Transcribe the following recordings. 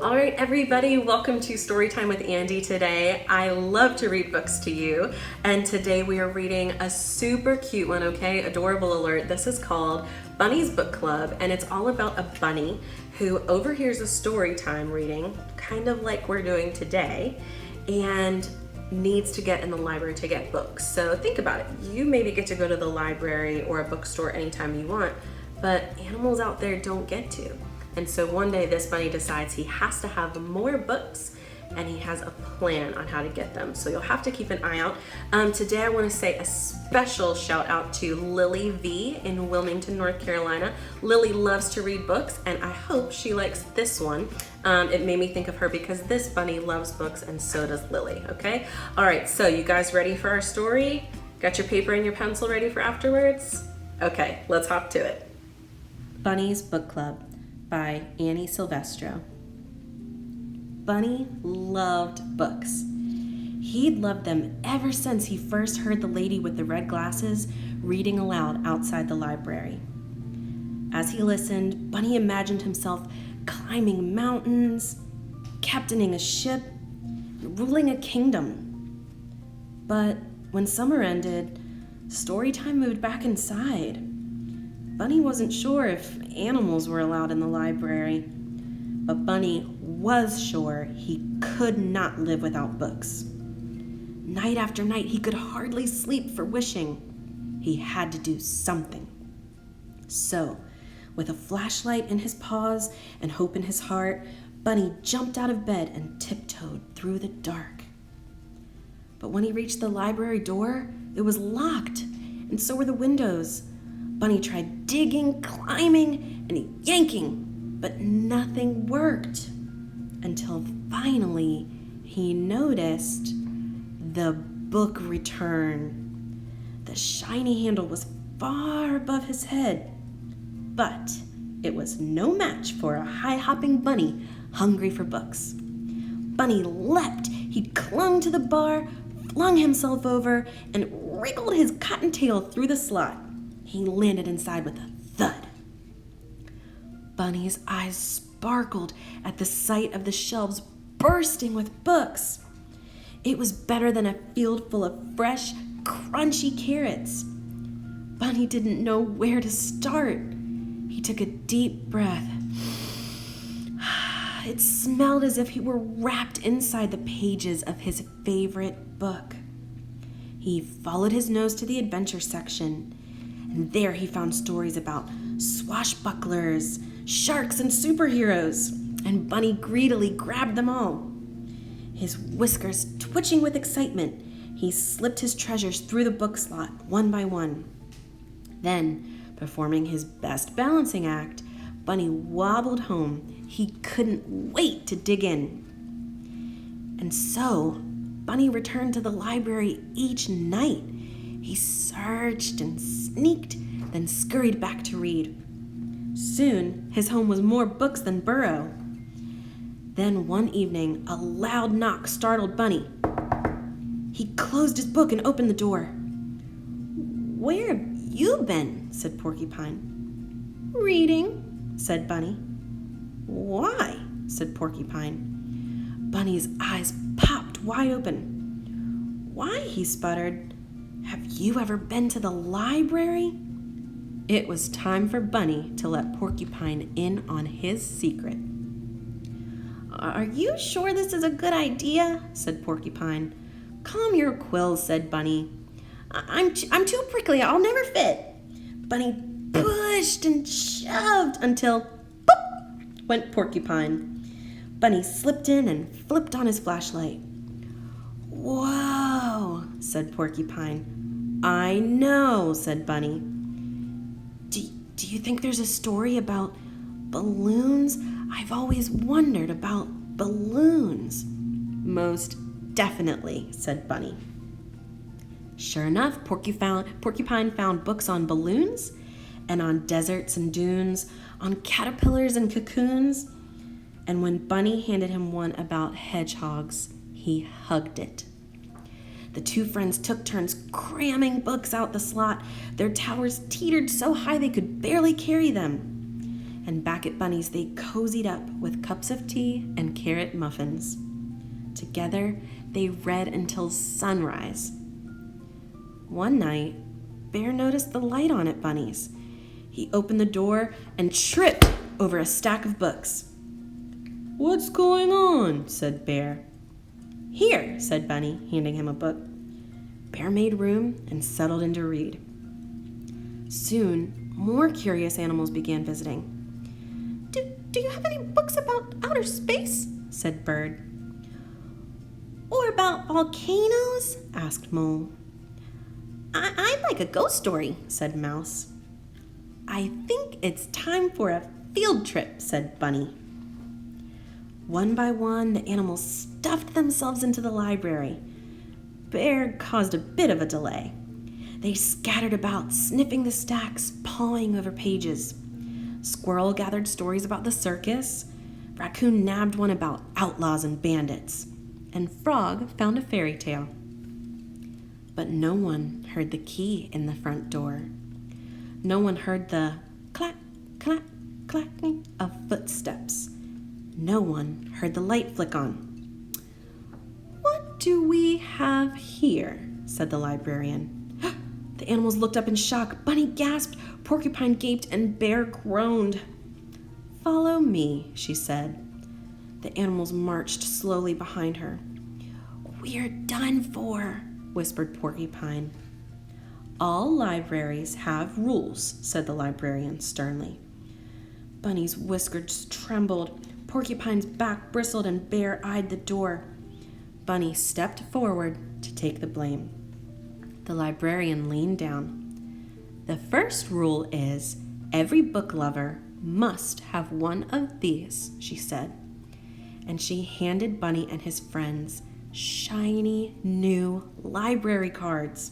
All right, everybody, welcome to Storytime with Andy today. I love to read books to you, and today we are reading a super cute one, okay? Adorable alert. This is called Bunny's Book Club, and it's all about a bunny who overhears a story time reading, kind of like we're doing today, and needs to get in the library to get books. So think about it. You maybe get to go to the library or a bookstore anytime you want, but animals out there don't get to. And so one day this bunny decides he has to have more books, and he has a plan on how to get them. So you'll have to keep an eye out. Today I want to say a special shout out to Lily V in Wilmington, North Carolina. Lily loves to read books, and I hope she likes this one. It made me think of her because this bunny loves books, and so does Lily, okay? All right, so you guys ready for our story? Got your paper and your pencil ready for afterwards? Okay, let's hop to it. Bunny's Book Club by Annie Silvestro. Bunny loved books. He'd loved them ever since he first heard the lady with the red glasses reading aloud outside the library. As he listened, Bunny imagined himself climbing mountains, captaining a ship, ruling a kingdom. But when summer ended, story time moved back inside. Bunny wasn't sure if animals were allowed in the library, but Bunny was sure he could not live without books. Night after night, he could hardly sleep for wishing he had to do something. So, with a flashlight in his paws and hope in his heart, Bunny jumped out of bed and tiptoed through the dark. But when he reached the library door, it was locked, and so were the windows. Bunny tried digging, climbing, and yanking, but nothing worked until finally he noticed the book return. The shiny handle was far above his head, but it was no match for a high-hopping bunny hungry for books. Bunny leapt. He clung to the bar, flung himself over, and wriggled his cottontail through the slot. He landed inside with a thud. Bunny's eyes sparkled at the sight of the shelves bursting with books. It was better than a field full of fresh, crunchy carrots. Bunny didn't know where to start. He took a deep breath. It smelled as if he were wrapped inside the pages of his favorite book. He followed his nose to the adventure section, and there he found stories about swashbucklers, sharks, and superheroes, and Bunny greedily grabbed them all. His whiskers twitching with excitement, he slipped his treasures through the book slot one by one. Then, performing his best balancing act, Bunny wobbled home. He couldn't wait to dig in. And so, Bunny returned to the library each night. He searched and sneaked, then scurried back to read. Soon, his home was more books than burrow. Then one evening, a loud knock startled Bunny. He closed his book and opened the door. "Where have you been?" said Porcupine. "Reading," said Bunny. "Why?" said Porcupine. Bunny's eyes popped wide open. "Why?" he sputtered. "Have you ever been to the library?" It was time for Bunny to let Porcupine in on his secret. "Are you sure this is a good idea?" said Porcupine. "Calm your quills," said Bunny. I'm too prickly. I'll never fit." Bunny pushed and shoved until boop went Porcupine. Bunny slipped in and flipped on his flashlight. "Whoa," said Porcupine. "I know," said Bunny. Do you think there's a story about balloons? I've always wondered about balloons." "Most definitely," said Bunny. Sure enough, Porcupine found books on balloons and on deserts and dunes, on caterpillars and cocoons. And when Bunny handed him one about hedgehogs, he hugged it. The two friends took turns cramming books out the slot. Their towers teetered so high they could barely carry them. and back at Bunny's they cozied up with cups of tea and carrot muffins. Together, they read until sunrise. One night, Bear noticed the light on at Bunny's. He opened the door and tripped over a stack of books. "What's going on?" said Bear. "Here," said Bunny, handing him a book. Bear made room and settled in to read. Soon, more curious animals began visiting. Do you have any books about outer space?" said Bird. "Or about volcanoes?" asked Mole. I'd like a ghost story," said Mouse. "I think it's time for a field trip," said Bunny. One by one, the animals stuffed themselves into the library. Bear caused a bit of a delay. They scattered about, sniffing the stacks, pawing over pages. Squirrel gathered stories about the circus. Raccoon nabbed one about outlaws and bandits. And Frog found a fairy tale. But no one heard the key in the front door. No one heard the clack, clack, clacking of footsteps. No one heard the light flick on. "What do we have here?" said the librarian. The animals looked up in shock. Bunny gasped, Porcupine gaped, and Bear groaned. "Follow me," she said. The animals marched slowly behind her. "We're done for," whispered Porcupine. "All libraries have rules," said the librarian sternly. Bunny's whiskers trembled, Porcupine's back bristled, and Bear eyed the door. Bunny stepped forward to take the blame. The librarian leaned down. "The first rule is every book lover must have one of these," she said. And she handed Bunny and his friends shiny new library cards.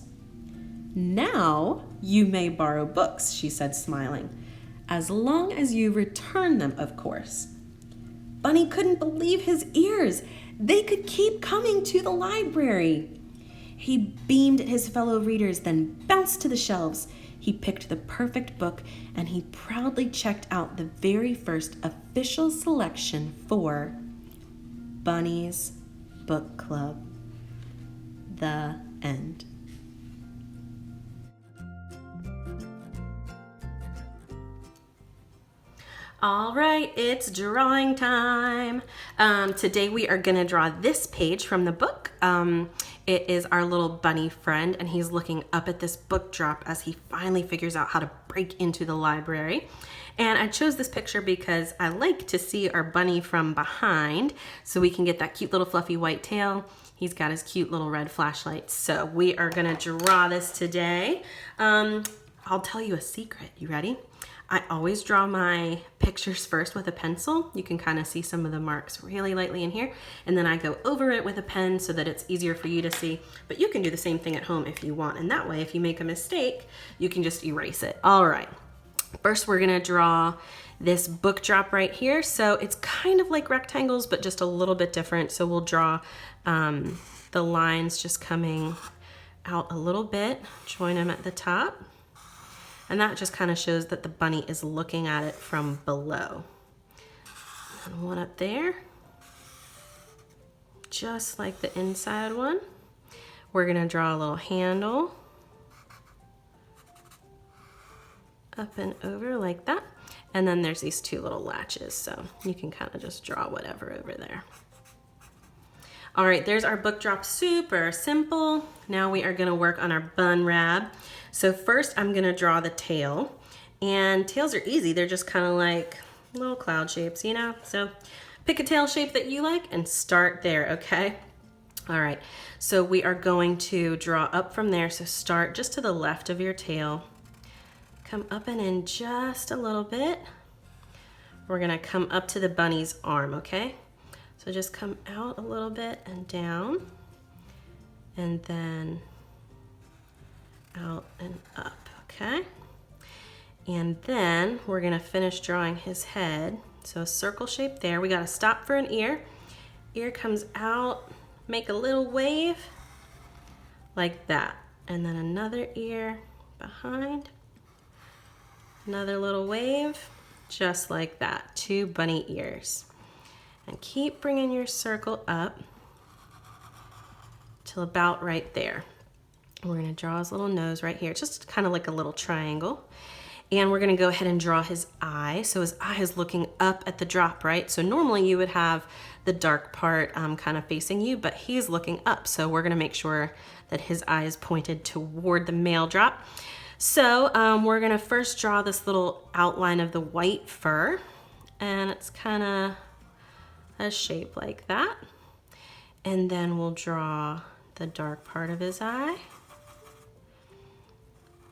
"Now you may borrow books," she said, smiling, "as long as you return them, of course." Bunny couldn't believe his ears. They could keep coming to the library. He beamed at his fellow readers, then bounced to the shelves. He picked the perfect book, and he proudly checked out the very first official selection for Bunny's Book Club. The end. All right, it's drawing time. Today we are gonna draw this page from the book. It is our little bunny friend, and he's looking up at this book drop as he finally figures out how to break into the library. And I chose this picture because I like to see our bunny from behind so we can get that cute little fluffy white tail. He's got his cute little red flashlight. So we are gonna draw this today. I'll tell you a secret. You ready? I always draw my pictures first with a pencil. You can kind of see some of the marks really lightly in here. And then I go over it with a pen so that it's easier for you to see. But you can do the same thing at home if you want. And that way, if you make a mistake, you can just erase it. All right. First, we're gonna draw this book drop right here. So it's kind of like rectangles, but just a little bit different. So we'll draw the lines just coming out a little bit, join them at the top. And that just kind of shows that the bunny is looking at it from below. And one up there, just like the inside one. We're gonna draw a little handle up and over like that. And then there's these two little latches, so you can kind of just draw whatever over there. All right, there's our book drop, super simple. Now we are gonna work on our bun rab. So first I'm gonna draw the tail, and tails are easy. They're just kind of like little cloud shapes, you know? So pick a tail shape that you like and start there, okay? All right, so we are going to draw up from there. So start just to the left of your tail. Come up and in just a little bit. We're gonna come up to the bunny's arm, okay? So just come out a little bit and down, and then out and up, okay? And then we're gonna finish drawing his head. So a circle shape there. We gotta stop for an ear. Ear comes out, make a little wave like that. And then another ear behind, another little wave, just like that, 2 bunny ears. And keep bringing your circle up till about right there. We're gonna draw his little nose right here, just kind of like a little triangle. And we're gonna go ahead and draw his eye. So his eye is looking up at the drop, right? So normally you would have the dark part kind of facing you, but he's looking up. So we're gonna make sure that his eye is pointed toward the male drop. So we're gonna first draw this little outline of the white fur, and it's kind of a shape like that. And then we'll draw the dark part of his eye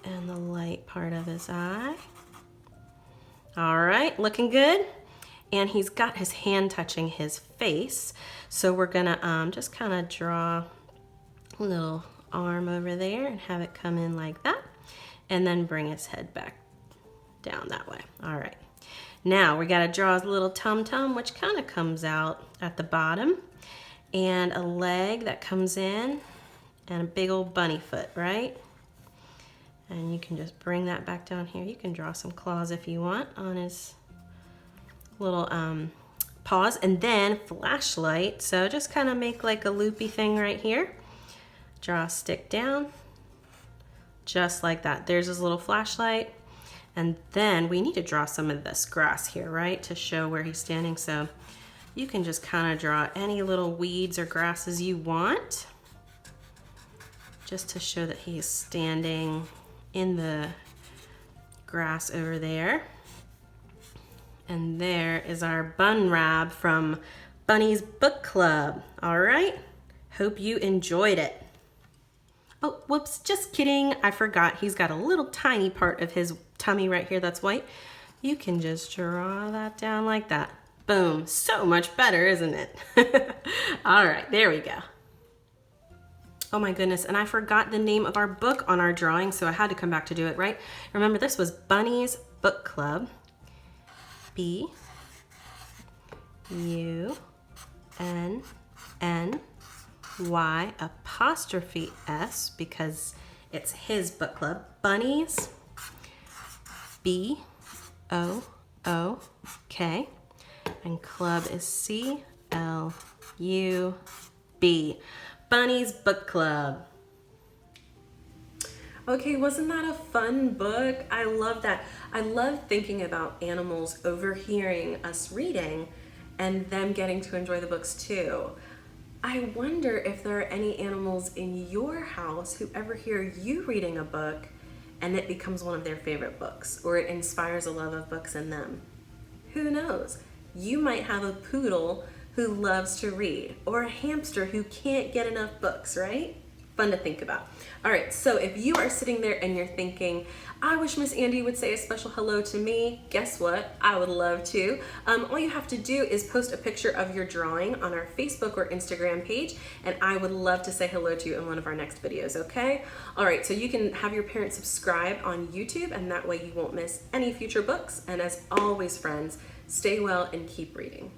and the light part of his eye. All right, looking good. And he's got his hand touching his face. So we're gonna just kind of draw a little arm over there and have it come in like that. And then bring his head back down that way. All right. Now we gotta draw his little tum-tum, which kind of comes out at the bottom, and a leg that comes in, and a big old bunny foot, right? And you can just bring that back down here. You can draw some claws if you want on his little paws, and then flashlight. So just kind of make like a loopy thing right here. Draw a stick down, just like that. There's his little flashlight. And then we need to draw some of this grass here, right, to show where he's standing. So you can just kind of draw any little weeds or grasses you want, just to show that he is standing in the grass over there. And there is our bun rab from Bunny's Book Club. All right, hope you enjoyed it. Oh, whoops, just kidding. I forgot, he's got a little tiny part of his tummy right here that's white. You can just draw that down like that. Boom, so much better, isn't it? All right, there we go. Oh my goodness, and I forgot the name of our book on our drawing, so I had to come back to do it, right? Remember, this was Bunny's Book Club. B-U-N-N-Y''S, because it's his book club. Bunny's, B-O-O-K, and club is C-L-U-B. Bunny's Book Club. Okay, wasn't that a fun book? I love that. I love thinking about animals overhearing us reading and them getting to enjoy the books too. I wonder if there are any animals in your house who ever hear you reading a book and it becomes one of their favorite books, or it inspires a love of books in them. Who knows? You might have a poodle who loves to read, or a hamster who can't get enough books, right? Fun to think about. All right, so if you are sitting there and you're thinking, I wish Miss Andy would say a special hello to me, guess what? I would love to. All you have to do is post a picture of your drawing on our Facebook or Instagram page, and I would love to say hello to you in one of our next videos, okay? All right, so you can have your parents subscribe on YouTube, and that way you won't miss any future books. And as always, friends, stay well and keep reading.